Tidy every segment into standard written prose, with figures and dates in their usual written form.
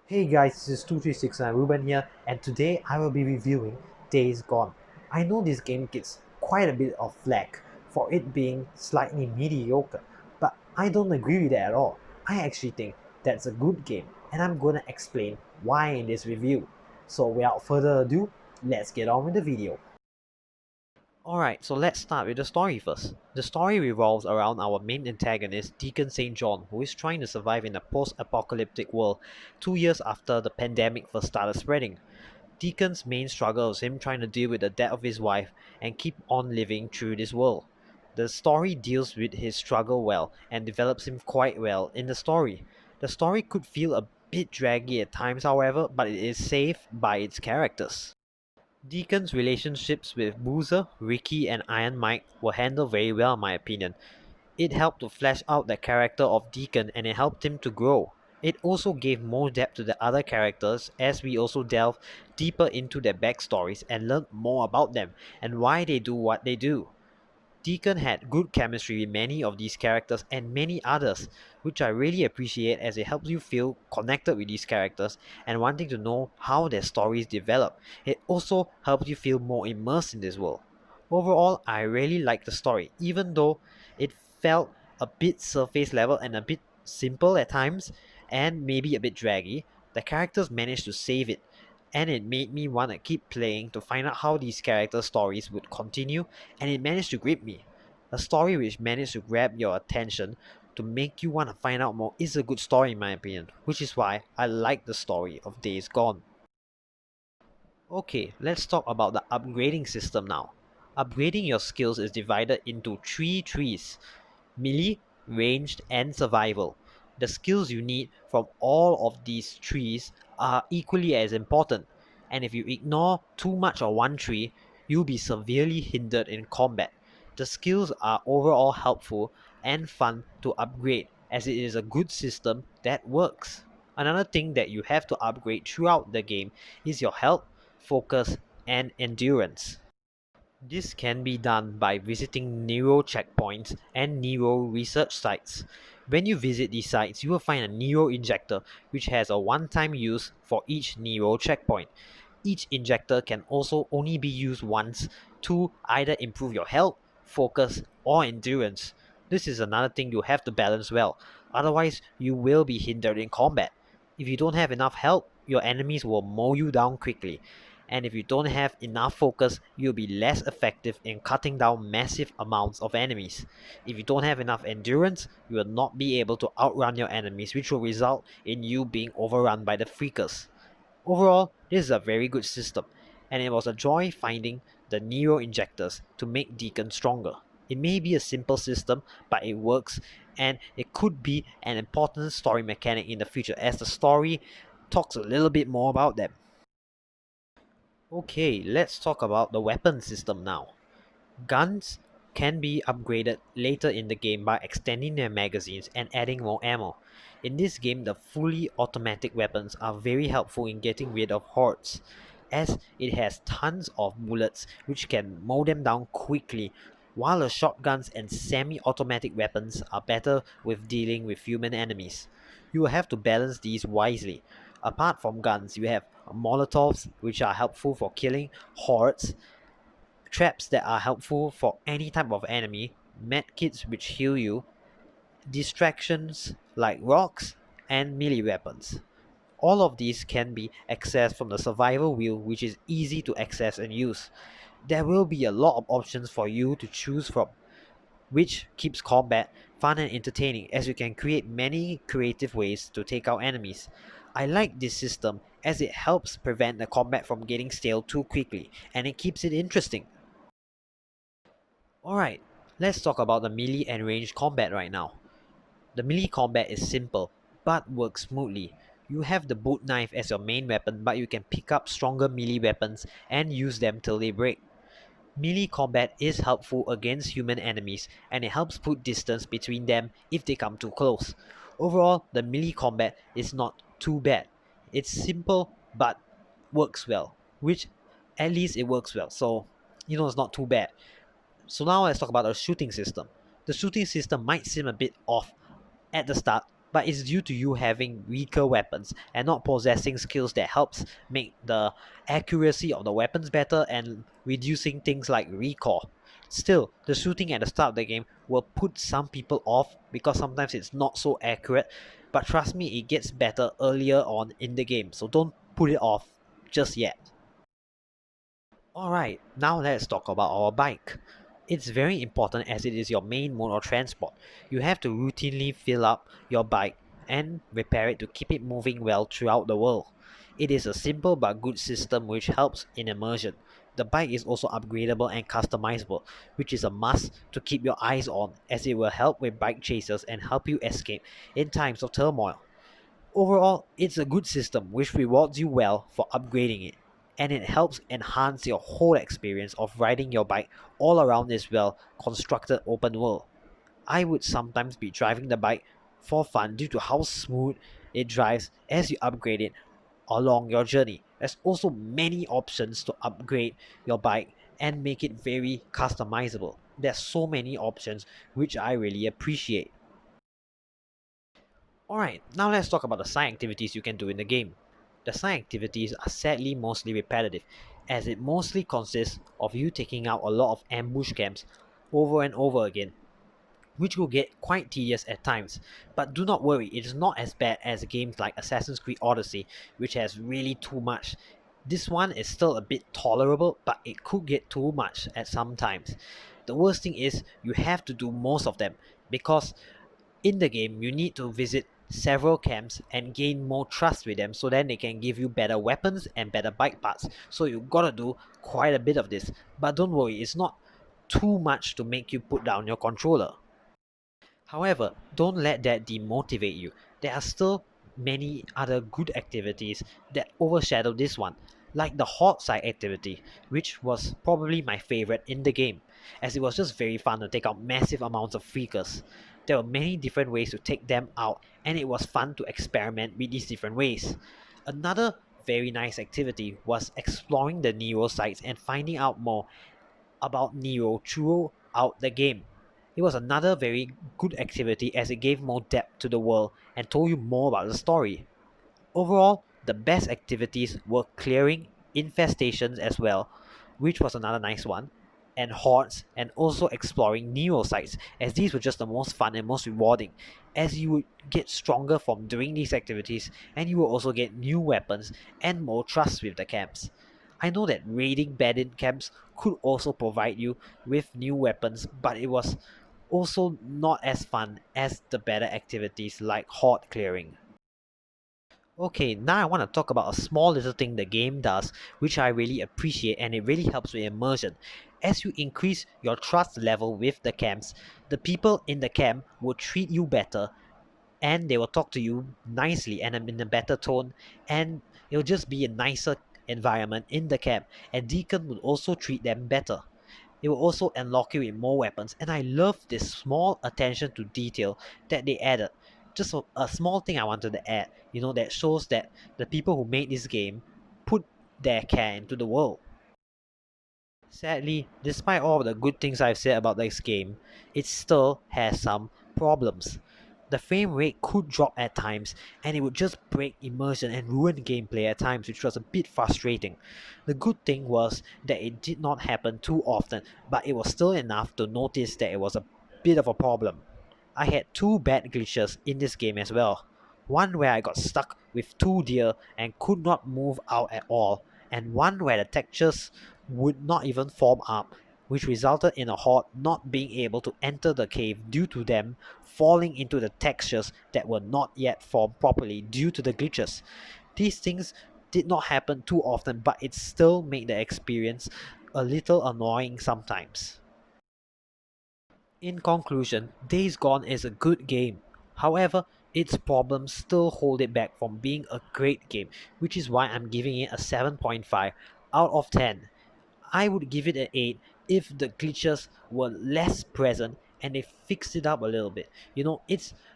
Hey guys, this is 2369 Ruben here, and today I will be reviewing Days Gone. I know this game gets quite a bit of flack for it being slightly mediocre, but I don't agree with that at all. I actually think that's a good game, and I'm gonna explain why in this review. So without further ado, let's get on with the video. Alright, so let's start with the story first. The story revolves around our main antagonist, Deacon St. John, who is trying to survive in a post-apocalyptic world 2 years after the pandemic first started spreading. Deacon's main struggle is him trying to deal with the death of his wife and keep on living through this world. The story deals with his struggle well and develops him quite well in the story. The story could feel a bit draggy at times, however, but it is saved by its characters. Deacon's relationships with Boozer, Ricky, and Iron Mike were handled very well in my opinion. It helped to flesh out the character of Deacon and it helped him to grow. It also gave more depth to the other characters as we also delved deeper into their backstories and learned more about them and why they do what they do. Deacon had good chemistry with many of these characters and many others, which I really appreciate as it helps you feel connected with these characters and wanting to know how their stories develop. It also helps you feel more immersed in this world. Overall, I really liked the story, even though it felt a bit surface level and a bit simple at times, and maybe a bit draggy. The characters managed to save it, and it made me want to keep playing to find out how these character stories would continue, and it managed to grip me. A story which managed to grab your attention to make you want to find out more is a good story in my opinion, which is why I like the story of Days Gone. Okay, let's talk about the upgrading system now. Upgrading your skills is divided into three trees: melee, ranged, and survival. The skills you need from all of these trees are equally as important, and if you ignore too much of one tree, you'll be severely hindered in combat. The skills are overall helpful and fun to upgrade as it is a good system that works. Another thing that you have to upgrade throughout the game is your health, focus, and endurance. This can be done by visiting Nero checkpoints and Nero research sites. When you visit these sites, you will find a Nero injector which has a one-time use for each Nero checkpoint. Each injector can also only be used once to either improve your health, focus, or endurance. This is another thing you have to balance well, otherwise you will be hindered in combat. If you don't have enough health, your enemies will mow you down quickly, and if you don't have enough focus, you'll be less effective in cutting down massive amounts of enemies. If you don't have enough endurance, you will not be able to outrun your enemies, which will result in you being overrun by the freakers. Overall, this is a very good system, and it was a joy finding the Neo injectors to make Deacon stronger. It may be a simple system, but it works, and it could be an important story mechanic in the future as the story talks a little bit more about them. Okay, let's talk about the weapon system now. Guns can be upgraded later in the game by extending their magazines and adding more ammo. In this game, the fully automatic weapons are very helpful in getting rid of hordes, as it has tons of bullets which can mow them down quickly, while the shotguns and semi-automatic weapons are better with dealing with human enemies. You will have to balance these wisely. Apart from guns, you have molotovs which are helpful for killing hordes, traps that are helpful for any type of enemy, medkits which heal you, distractions like rocks, and melee weapons. All of these can be accessed from the survival wheel, which is easy to access and use. There will be a lot of options for you to choose from, which keeps combat fun and entertaining as you can create many creative ways to take out enemies. I like this system as it helps prevent the combat from getting stale too quickly and it keeps it interesting. Alright, let's talk about the melee and ranged combat right now. The melee combat is simple, but works smoothly. You have the boot knife as your main weapon, but you can pick up stronger melee weapons and use them till they break. Melee combat is helpful against human enemies, and it helps put distance between them if they come too close. Overall, the melee combat is not too bad. It's simple, but works well, which at least it works well, so it's not too bad. So now let's talk about our shooting system. The shooting system might seem a bit off at the start, but it's due to you having weaker weapons and not possessing skills that helps make the accuracy of the weapons better and reducing things like recoil. Still, the shooting at the start of the game will put some people off because sometimes it's not so accurate, but trust me, it gets better earlier on in the game, so don't put it off just yet. Alright, now let's talk about our bike. It's very important as it is your main mode of transport. You have to routinely fill up your bike and repair it to keep it moving well throughout the world. It is a simple but good system which helps in immersion. The bike is also upgradable and customizable, which is a must to keep your eyes on as it will help with bike chases and help you escape in times of turmoil. Overall, it's a good system which rewards you well for upgrading it, and it helps enhance your whole experience of riding your bike all around this well constructed open world. I would sometimes be driving the bike for fun due to how smooth it drives as you upgrade it along your journey. There's also many options to upgrade your bike and make it very customizable. There's so many options which I really appreciate. Alright, now let's talk about the side activities you can do in the game. The side activities are sadly mostly repetitive, as it mostly consists of you taking out a lot of ambush camps over and over again, which will get quite tedious at times. But do not worry, it is not as bad as games like Assassin's Creed Odyssey, which has really too much. This one is still a bit tolerable, but it could get too much at some times. The worst thing is you have to do most of them, because in the game, you need to visit several camps and gain more trust with them so then they can give you better weapons and better bike parts. So you gotta do quite a bit of this. But don't worry, it's not too much to make you put down your controller. However, don't let that demotivate you. There are still many other good activities that overshadow this one, like the horde side activity, which was probably my favorite in the game, as it was just very fun to take out massive amounts of freakers. There were many different ways to take them out, and it was fun to experiment with these different ways. Another very nice activity was exploring the Nero sites and finding out more about Nero throughout the game. It was another very good activity as it gave more depth to the world and told you more about the story. Overall, the best activities were clearing infestations as well, which was another nice one, and hordes, and also exploring Neo sites, as these were just the most fun and most rewarding, as you would get stronger from doing these activities, and you will also get new weapons and more trust with the camps. I know that raiding bandit camps could also provide you with new weapons, but it was also not as fun as the better activities like horde clearing. Okay, now I want to talk about a small little thing the game does, which I really appreciate and it really helps with immersion. As you increase your trust level with the camps, the people in the camp will treat you better and they will talk to you nicely and in a better tone, and it'll just be a nicer environment in the camp, and Deacon will also treat them better. It will also unlock you with more weapons, and I love this small attention to detail that they added. Just a small thing I wanted to add, that shows that the people who made this game put their care into the world. Sadly, despite all of the good things I've said about this game, it still has some problems. The frame rate could drop at times, and it would just break immersion and ruin gameplay at times, which was a bit frustrating. The good thing was that it did not happen too often, but it was still enough to notice that it was a bit of a problem. I had two bad glitches in this game as well. One where I got stuck with two deer and could not move out at all, and one where the textures would not even form up, which resulted in a horde not being able to enter the cave due to them falling into the textures that were not yet formed properly due to the glitches. These things did not happen too often, but it still made the experience a little annoying sometimes. In conclusion, Days Gone is a good game. However, its problems still hold it back from being a great game, which is why I'm giving it a 7.5 out of 10. I would give it an 8 if the glitches were less present and they fixed it up a little bit.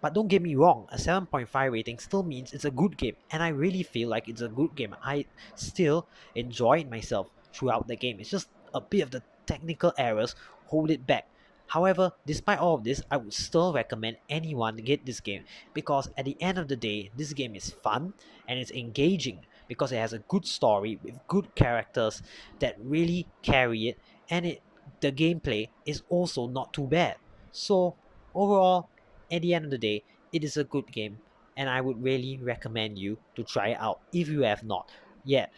But don't get me wrong, a 7.5 rating still means it's a good game, and I really feel like it's a good game. I still enjoyed myself throughout the game. It's just a bit of the technical errors hold it back. However, despite all of this, I would still recommend anyone to get this game because at the end of the day, this game is fun and it's engaging because it has a good story with good characters that really carry it, and the gameplay is also not too bad. So overall, at the end of the day, it is a good game and I would really recommend you to try it out if you have not yet.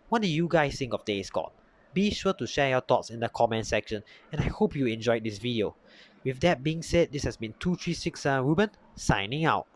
What do you guys think of Days Gone? Be sure to share your thoughts in the comment section, and I hope you enjoyed this video. With that being said, this has been 236 Ruben, signing out.